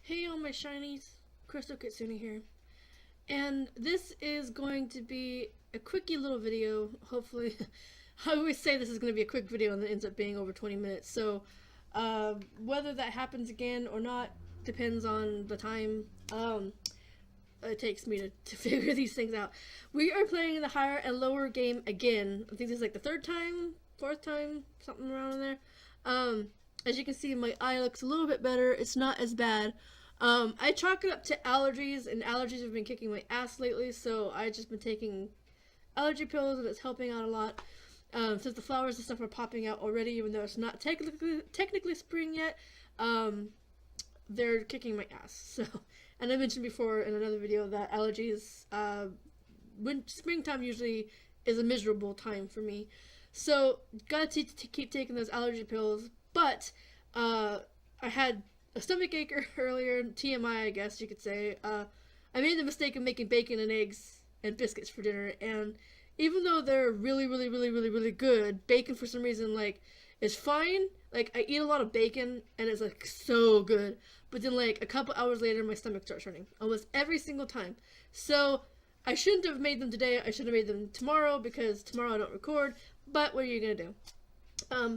Hey all my shinies, Crystal Kitsune here. And this is going to be a quickie little video, hopefully. I always say this is going to be a quick video and it ends up being over 20 minutes. So whether that happens again or not depends on the time it takes me to figure these things out. We are playing the higher and lower game again. I think this is like the third time, fourth time, something around in there. As you can see, my eye looks a little bit better. It's not as bad. I chalk it up to allergies, and allergies have been kicking my ass lately, so I've just been taking allergy pills, and it's helping out a lot. Since the flowers and stuff are popping out already, even though it's not technically spring yet, they're kicking my ass. So, and I mentioned before in another video that allergies, when springtime usually is a miserable time for me. So, gotta keep taking those allergy pills. But I had a stomach ache earlier, TMI, I guess you could say. I made the mistake of making bacon and eggs and biscuits for dinner, and even though they're really good, bacon for some reason like is fine. Like I eat a lot of bacon and it's like so good, but then like a couple hours later my stomach starts hurting almost every single time. So I shouldn't have made them today. I should have made them tomorrow because tomorrow I don't record. But what are you gonna do?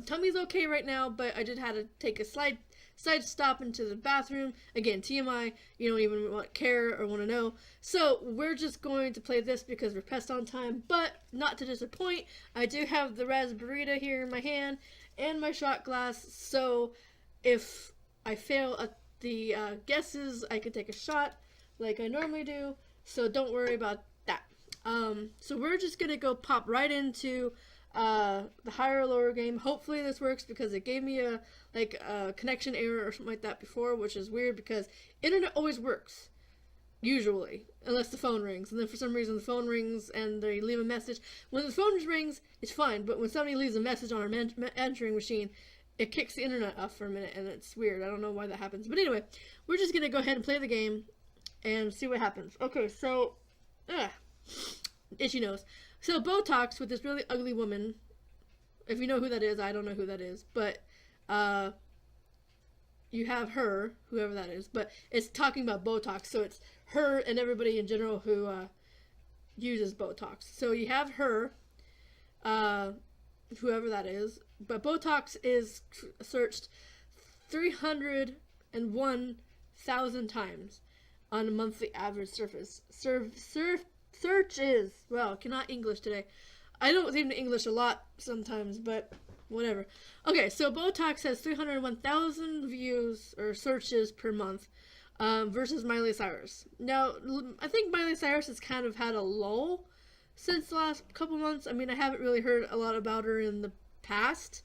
Tummy's okay right now, but I did have to take a side stop into the bathroom. Again, TMI, you don't even care or want to know. So we're just going to play this because we're pressed on time, but not to disappoint. I do have the raspberry here in my hand and my shot glass, so if I fail at the guesses, I can take a shot like I normally do, so don't worry about that. So we're just going to go pop right into the higher or lower game. Hopefully this works because it gave me a connection error or something like that before, which is weird because internet always works usually unless the phone rings, and then for some reason the phone rings and they leave a message. When the phone rings it's fine, but when somebody leaves a message on our answering machine, it kicks the internet off for a minute, and it's weird. I don't know why that happens, but anyway, we're just gonna go ahead and play the game and see what happens. Okay, so itchy nose. So Botox with this really ugly woman. If you know who that is, I don't know who that is, but you have her, whoever that is, but it's talking about Botox, so it's her and everybody in general who uses Botox. So you have her, whoever that is, but Botox is searched 301,000 times on a monthly average surface. Searches. Well, cannot English today. I don't seem to English a lot sometimes, but whatever. Okay, so Botox has 301,000 views or searches per month versus Miley Cyrus. Now, I think Miley Cyrus has kind of had a lull since the last couple months. I mean, I haven't really heard a lot about her in the past.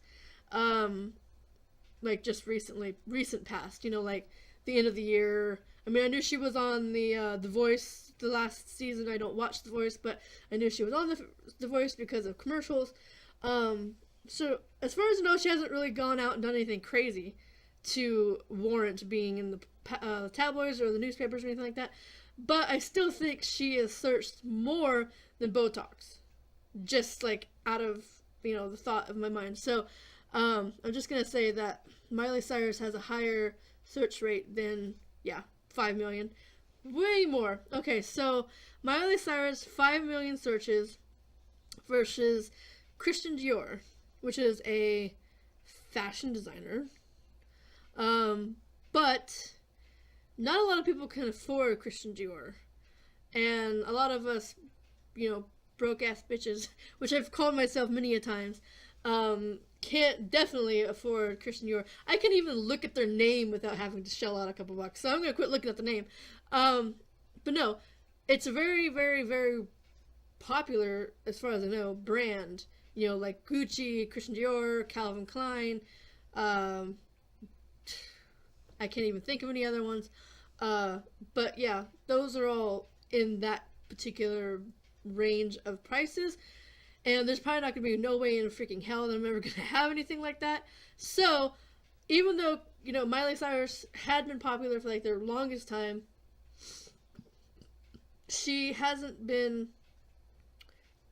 Like just recent past, like the end of the year. I mean, I knew she was on the Voice the last season. I don't watch The Voice, but I knew she was on the Voice because of commercials. So as far as I know, she hasn't really gone out and done anything crazy to warrant being in the tabloids or the newspapers or anything like that. But I still think she is searched more than Botox, just like out of the thought of my mind. So I'm just gonna say that Miley Cyrus has a higher search rate than 5 million. Way more. Okay, so Miley Cyrus, 5 million searches versus Christian Dior, which is a fashion designer. But not a lot of people can afford Christian Dior. And a lot of us, broke ass bitches, which I've called myself many a times, can't definitely afford Christian Dior. I can't even look at their name without having to shell out a couple bucks. So I'm gonna quit looking at the name. But no, it's a very, very, very popular, as far as I know, brand. Like Gucci, Christian Dior, Calvin Klein. I can't even think of any other ones. But yeah, those are all in that particular range of prices. And there's probably not going to be no way in freaking hell that I'm ever going to have anything like that. So, even though, Miley Cyrus had been popular for like their longest time, she hasn't been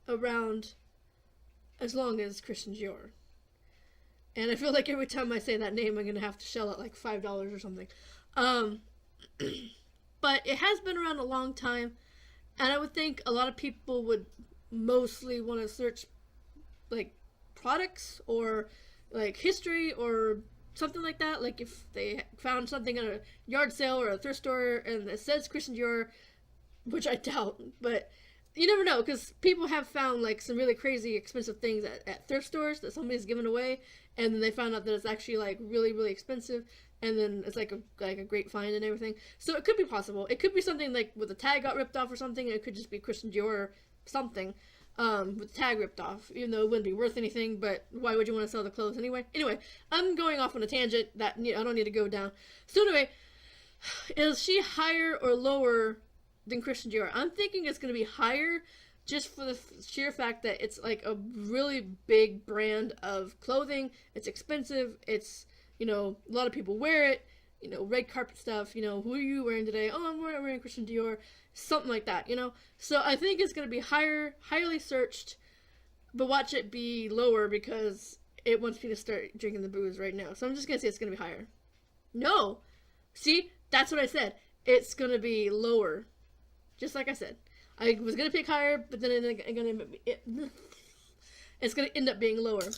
around as long as Christian Dior. And I feel like every time I say that name, I'm going to have to shell out like $5 or something. But it has been around a long time, and I would think a lot of people would mostly want to search like products or like history or something like that. Like if they found something at a yard sale or a thrift store and it says Christian Dior, which I doubt, but you never know, because people have found like some really crazy expensive things at thrift stores that somebody's given away, and then they found out that it's actually like really really expensive, and then it's like a great find and everything. So it could be possible. It could be something like with the tag got ripped off or something, and it could just be Christian Dior or something with the tag ripped off, even though it wouldn't be worth anything. But why would you want to sell the clothes anyway? Anyway, I'm going off on a tangent that I don't need to go down. So anyway, is she higher or lower than Christian Dior? I'm thinking it's going to be higher, just for the sheer fact that it's like a really big brand of clothing. It's expensive. It's, a lot of people wear it. Red carpet stuff. Who are you wearing today? Oh, I'm wearing Christian Dior. Something like that. So I think it's going to be highly searched, but watch it be lower because it wants me to start drinking the booze right now. So I'm just going to say it's going to be higher. No. See? That's what I said. It's going to be lower. Just like I said. I was going to pick higher, but then it's going to end up being lower.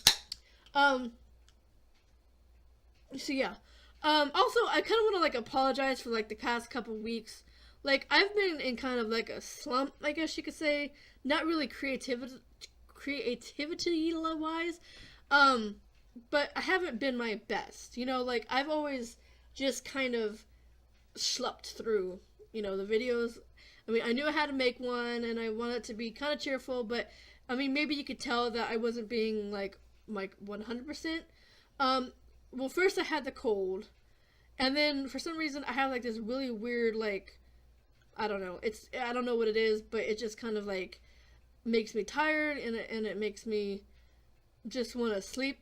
So yeah. Also, I kind of want to like apologize for like the past couple weeks. Like, I've been in kind of like a slump, I guess you could say. Not really creativity wise. But I haven't been my best. Like I've always just kind of schlepped through, the videos. I mean, I knew I had to make one, and I wanted it to be kind of cheerful, but, I mean, maybe you could tell that I wasn't being, like 100%. Well, first I had the cold, and then, for some reason, I have, like, this really weird, like, I don't know, I don't know what it is, but it just kind of, like, makes me tired, and it makes me just want to sleep.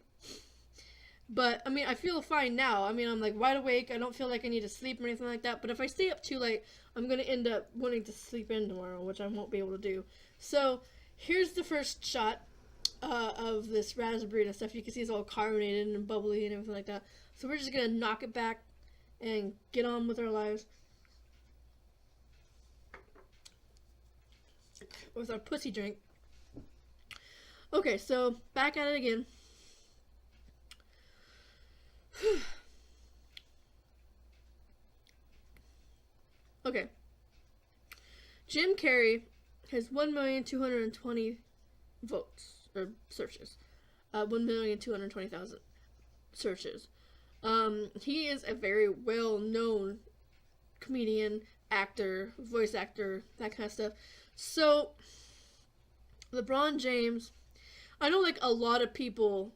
But, I mean, I feel fine now. I mean, I'm, like, wide awake. I don't feel like I need to sleep or anything like that. But if I stay up too late, I'm going to end up wanting to sleep in tomorrow, which I won't be able to do. So, here's the first shot of this raspberry and stuff. You can see it's all carbonated and bubbly and everything like that. So, we're just going to knock it back and get on with our lives. With our pussy drink. Okay, so, back at it again. Okay. Jim Carrey has 1,220,000 votes, or searches. 1,220,000 searches. He is a very well-known comedian, actor, voice actor, that kind of stuff. So, LeBron James, I know, like, a lot of people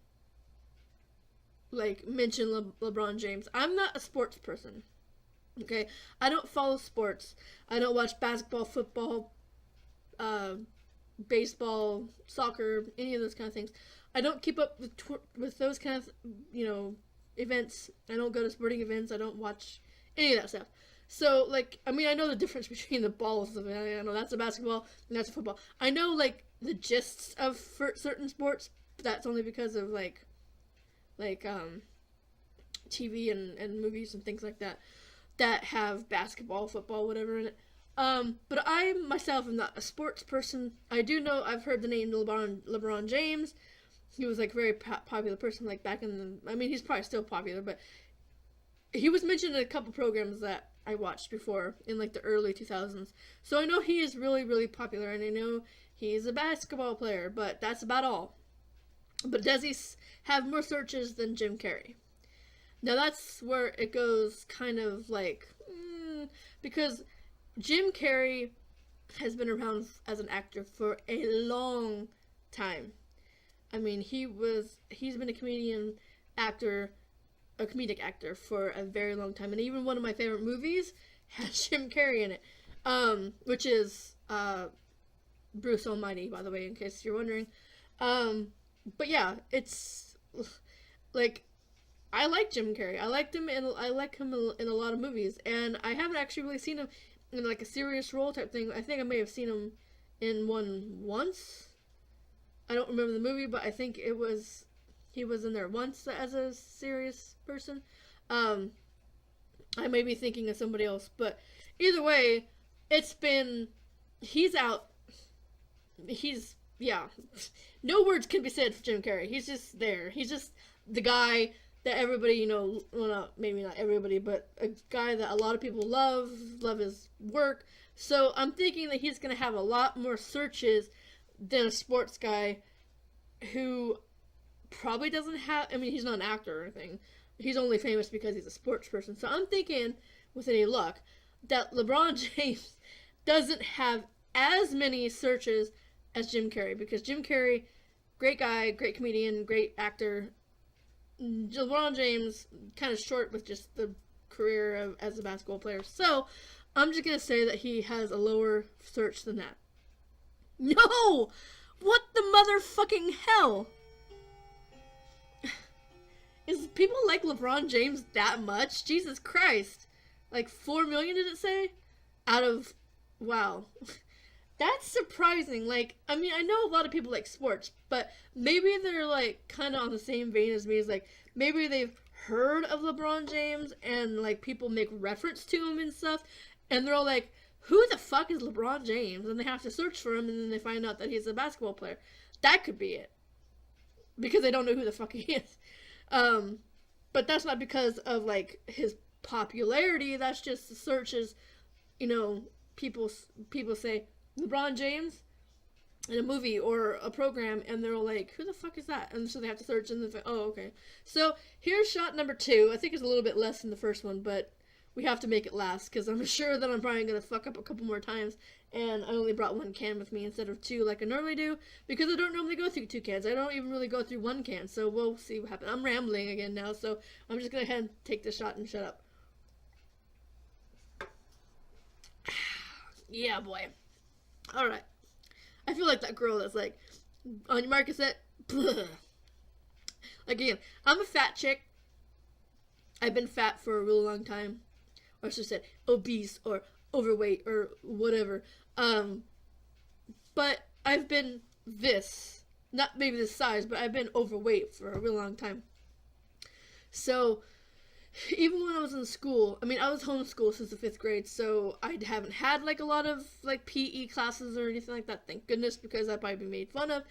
like mention LeBron James. I'm not a sports person. Okay, I don't follow sports. I don't watch basketball, football, baseball, soccer, any of those kind of things. I don't keep up with those kind of events. I don't go to sporting events. I don't watch any of that stuff. So like, I mean, I know the difference between the balls. I know that's a basketball and that's a football. I know like the gists of certain sports. But that's only because of like TV and movies and things like that have basketball, football, whatever in it. But I myself am not a sports person. I do know, I've heard the name LeBron James. He was like a very popular person like back in the, I mean he's probably still popular, but he was mentioned in a couple programs that I watched before in like the early 2000s. So I know he is really, really popular, and I know he's a basketball player, but that's about all. But does he have more searches than Jim Carrey? Now that's where it goes kind of like, because Jim Carrey has been around as an actor for a long time. I mean, he's been a comedic actor for a very long time. And even one of my favorite movies has Jim Carrey in it, which is Bruce Almighty, by the way, in case you're wondering. But yeah, it's like, I like Jim Carrey. I like him in a lot of movies, and I haven't actually really seen him in like a serious role type thing. I think I may have seen him in one once. I don't remember the movie, but I think he was in there once as a serious person. I may be thinking of somebody else, but either way, he's out. Yeah. No words can be said for Jim Carrey. He's just there. He's just the guy that everybody, well, maybe not everybody, but a guy that a lot of people love his work. So I'm thinking that he's going to have a lot more searches than a sports guy who probably doesn't have, he's not an actor or anything. He's only famous because he's a sports person. So I'm thinking, with any luck, that LeBron James doesn't have as many searches as Jim Carrey, because Jim Carrey, great guy, great comedian, great actor. LeBron James, kind of short with just the career as a basketball player. So I'm just going to say that he has a lower search than that. No! What the motherfucking hell? Is people like LeBron James that much? Jesus Christ. Like 4 million, did it say? Out of... Wow. That's surprising. Like, I know a lot of people like sports, but maybe they're, like, kind of on the same vein as me. It's like, maybe they've heard of LeBron James, and, like, people make reference to him and stuff, and they're all like, who the fuck is LeBron James? And they have to search for him, and then they find out that he's a basketball player. That could be it. Because they don't know who the fuck he is. But that's not because of, like, his popularity. That's just the searches, people say, LeBron James in a movie or a program, and they're all like, who the fuck is that? And so they have to search, and then oh, okay. So here's shot number 2. I think it's a little bit less than the first one, but we have to make it last, because I'm sure that I'm probably going to fuck up a couple more times, and I only brought 1 can with me instead of 2 like I normally do, because I don't normally go through 2 cans. I don't even really go through 1 can, so we'll see what happens. I'm rambling again now, so I'm just going to go ahead and take this shot and shut up. Yeah, boy. Alright. I feel like that girl that's like, on your market set, like, again, I'm a fat chick. I've been fat for a really long time. Or I should have said obese or overweight or whatever. But I've been not maybe this size, but I've been overweight for a really long time. So, even when I was in school, I was homeschooled since the 5th grade, so I haven't had, like, a lot of, like, PE classes or anything like that, thank goodness, because I'd probably be made fun of.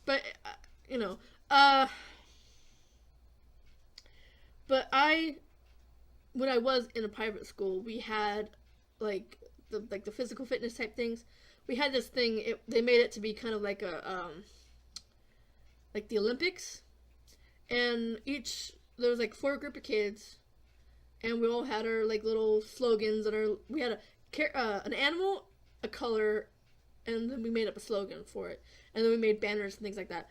But, but when I was in a private school, we had, like, the physical fitness type things. We had this thing, they made it to be kind of like like the Olympics. And there was, like, 4 group of kids, and we all had our, like, little slogans, and we had an animal, a color, and then we made up a slogan for it, and then we made banners and things like that.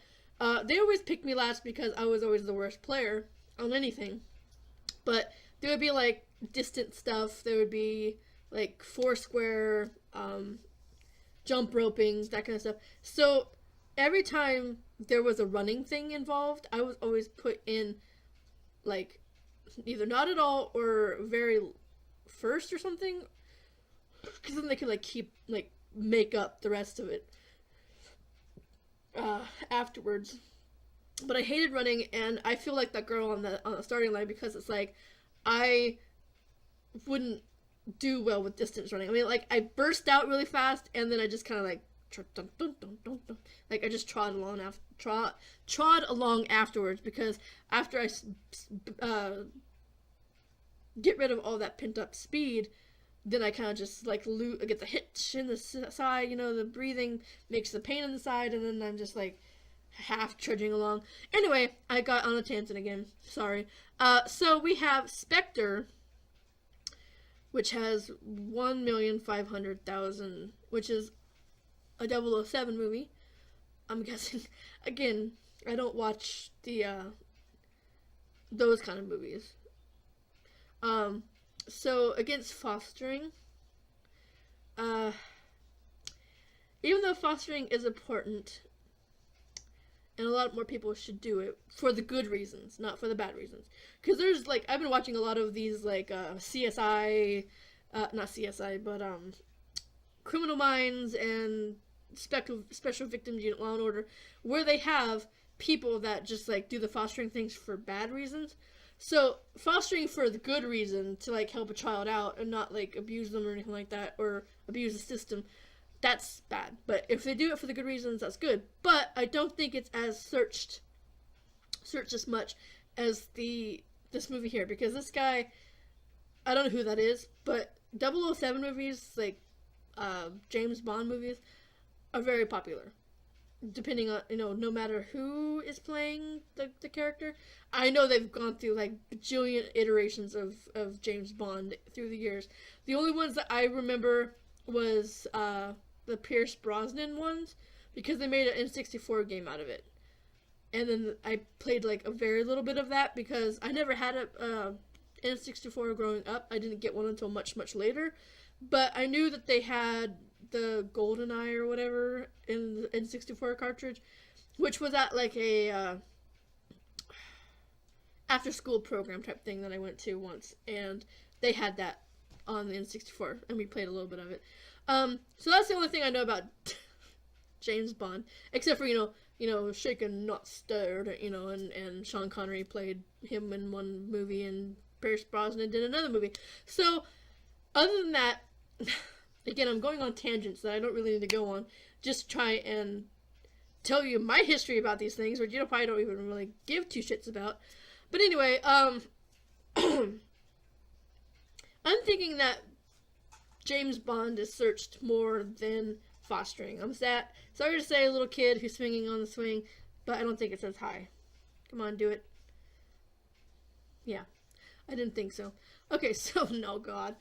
They always picked me last because I was always the worst player on anything, but there would be, like, distant stuff, there would be, like, foursquare, jump roping, that kind of stuff. So every time there was a running thing involved, I was always put in, like, either not at all or very first or something, because then they could, like, make up the rest of it afterwards. But I hated running, and I feel like that girl on the starting line, because it's like, I wouldn't do well with distance running. Like, I burst out really fast, and then I just kind of, like, like, I just trod along afterwards, because after I get rid of all that pent up speed, then I kind of just, like, I get the hitch in the side, the breathing makes the pain in the side, and then I'm just, like, half trudging along. Anyway, I got on a tangent again. Sorry. So we have Spectre, which has 1,500,000, which is a 007 movie. I'm guessing. Again, I don't watch those kind of movies. So against fostering, even though fostering is important, and a lot more people should do it for the good reasons, not for the bad reasons. Because there's, like, I've been watching a lot of these, like, CSI, not CSI, but Criminal Minds and Special Victims Unit Law and Order, where they have people that just, like, do the fostering things for bad reasons. So fostering for the good reason to like help a child out and not like abuse them or anything like that or abuse the system, that's bad. But if they do it for the good reasons, that's good. But I don't think it's as searched as much as this movie here, because this guy, I don't know who that is, but 007 movies, like James Bond movies, are very popular. Depending on, no matter who is playing the character. I know they've gone through like bajillion iterations of James Bond through the years. The only ones that I remember was the Pierce Brosnan ones, because they made an N64 game out of it. And then I played like a very little bit of that because I never had a N64 growing up. I didn't get one until much, much later. But I knew that they had the GoldenEye or whatever in the N64 cartridge, which was at like a after school program type thing that I went to once, and they had that on the N64, and we played a little bit of it. So that's the only thing I know about James Bond, except for Shaken Not Stirred, and Sean Connery played him in one movie, and Pierce Brosnan did another movie. So other than that, again, I'm going on tangents that I don't really need to go on. Just try and tell you my history about these things, which probably don't even really give two shits about. But anyway, I'm thinking that James Bond is searched more than fostering. I'm sorry to say, a little kid who's swinging on the swing, but I don't think it's as high. Come on, do it. Yeah, I didn't think so. Okay, so no, God.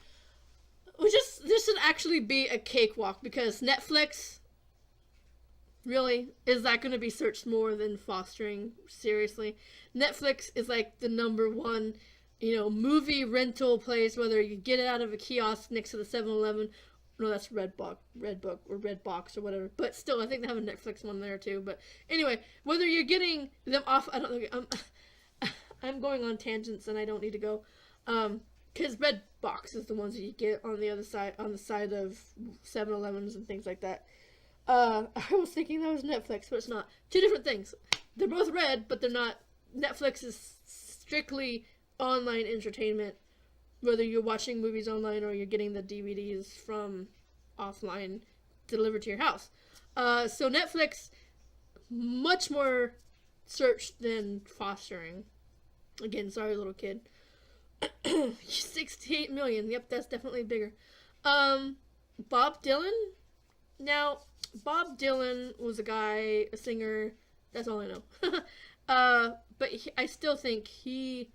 This should actually be a cakewalk, because Netflix, really, is that going to be searched more than fostering? Seriously, Netflix is like the number one, movie rental place, whether you get it out of a kiosk next to the 7-Eleven. No, that's Redbook or Redbox or whatever. But still, I think they have a Netflix one there too. But anyway, whether you're getting them off, I don't know. I'm going on tangents and I don't need to go. Because Redbox is the ones that you get on the other side, on the side of 7-Elevens and things like that. I was thinking that was Netflix, but it's not. Two different things. They're both red, but they're not. Netflix is strictly online entertainment, whether you're watching movies online or you're getting the DVDs from offline delivered to your house. So Netflix, much more searched than fostering. Again, sorry, little kid. 68 million. Yep, that's definitely bigger. Bob Dylan. Now, Bob Dylan was a guy, a singer. That's all I know. But I still think he's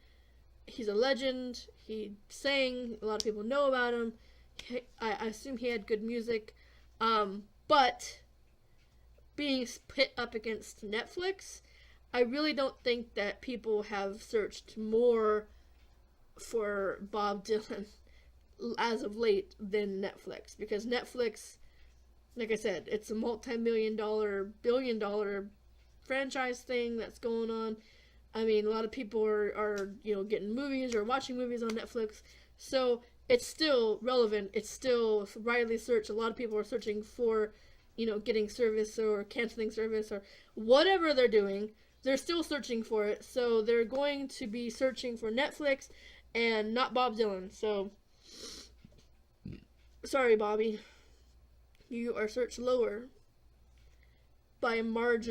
a legend. He sang. A lot of people know about him. I assume he had good music. But being pit up against Netflix, I really don't think that people have searched more for Bob Dylan as of late than Netflix, because Netflix, like I said, it's a multi-million-dollar, billion-dollar franchise thing that's going on. I mean, a lot of people are getting movies or watching movies on Netflix, so it's still relevant. It's still widely searched. A lot of people are searching for, getting service or canceling service or whatever they're doing. They're still searching for it, so they're going to be searching for Netflix and not Bob Dylan. So, sorry, Bobby. You are searched lower by a large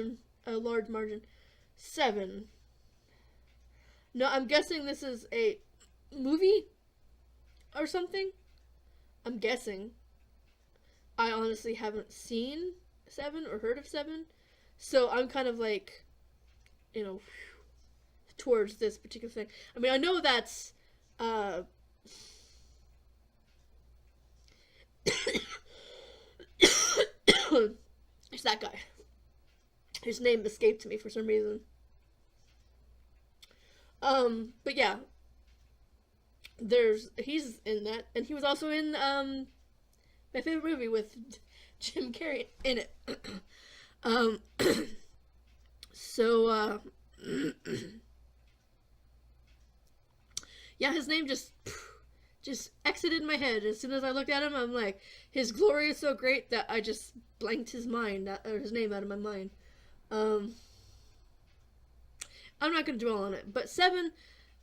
margin. 7. No, I'm guessing this is a movie or something. I'm guessing. I honestly haven't seen 7 or heard of 7. So I'm kind of like, towards this particular thing. I mean, I know that's, it's that guy. His name escaped me for some reason. But yeah, he's in that, and he was also in, my favorite movie with Jim Carrey in it. So, yeah, his name just exited my head. As soon as I looked at him, I'm like, his glory is so great that I just blanked his name out of my mind. I'm not going to dwell on it. But 7,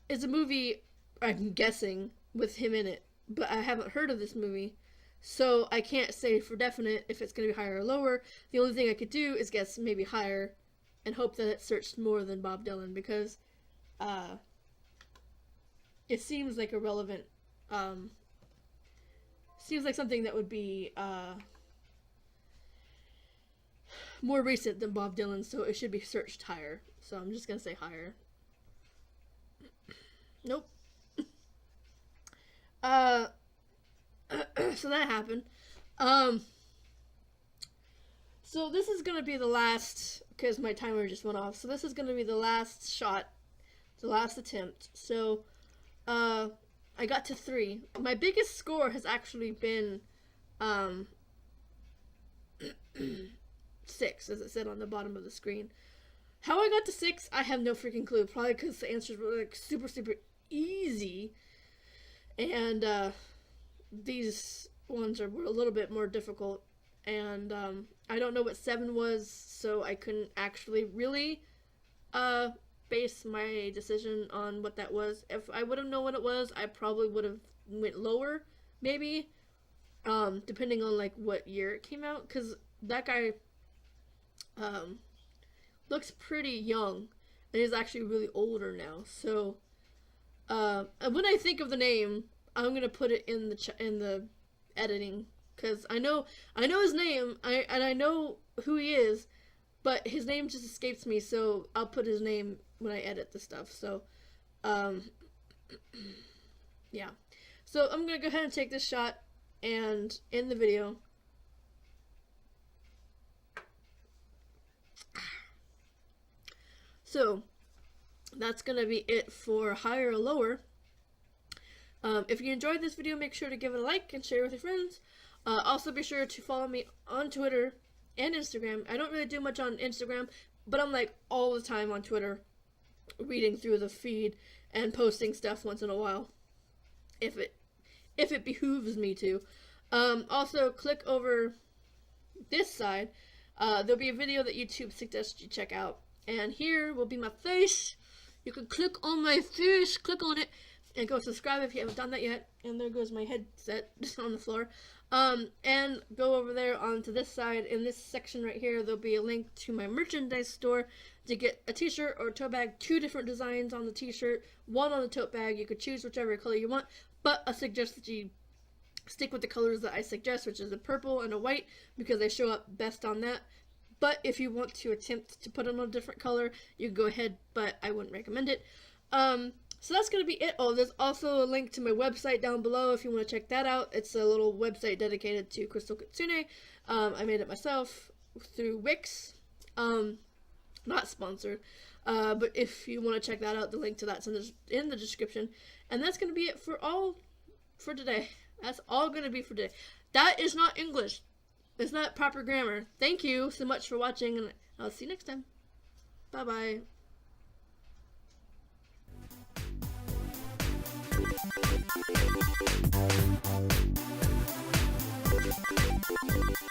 is a movie, I'm guessing, with him in it, but I haven't heard of this movie, so I can't say for definite if it's going to be higher or lower. The only thing I could do is guess maybe higher and hope that it's searched more than Bob Dylan, because it seems like a relevant, seems like something that would be more recent than Bob Dylan, so it should be searched higher. So I'm just going to say higher. Nope. So that happened. So this is gonna be the last, because my timer just went off. So this is gonna be the last shot, the last attempt. So, I got to 3. My biggest score has actually been, 6, as it said on the bottom of the screen. How I got to 6, I have no freaking clue. Probably because the answers were like super, super easy. And, these ones were a little bit more difficult, and I don't know what 7 was, so I couldn't actually really base my decision on what that was. If I would have known what it was, I probably would have went lower, maybe, depending on like what year it came out, because that guy looks pretty young, and he's actually really older now. So when I think of the name, I'm gonna put it in the editing, because I know his name, and I know who he is, but his name just escapes me. So I'll put his name when I edit the stuff. So, yeah. So I'm gonna go ahead and take this shot and end the video. So that's gonna be it for higher or lower. If you enjoyed this video, make sure to give it a like and share with your friends. Also, be sure to follow me on Twitter and Instagram. I don't really do much on Instagram, but I'm like all the time on Twitter, reading through the feed and posting stuff once in a while, if it behooves me to. Also, click over this side. There'll be a video that YouTube suggests you check out, and here will be my face. You can click on my face, click on it, and go subscribe if you haven't done that yet. And there goes my headset just on the floor. And go over there onto this side. In this section right here, there'll be a link to my merchandise store to get a t-shirt or a tote bag. 2 different designs on the t-shirt, 1 on the tote bag. You could choose whichever color you want, but I suggest that you stick with the colors that I suggest, which is a purple and a white, because they show up best on that. But if you want to attempt to put them on a different color, you can go ahead, but I wouldn't recommend it. So that's going to be it. Oh, there's also a link to my website down below if you want to check that out. It's a little website dedicated to Crystal Kitsune. I made it myself through Wix. Not sponsored. But if you want to check that out, the link to that's in the description. And that's going to be it for today. That's all going to be for today. That is not English. It's not proper grammar. Thank you so much for watching, and I'll see you next time. Bye-bye. Thank you.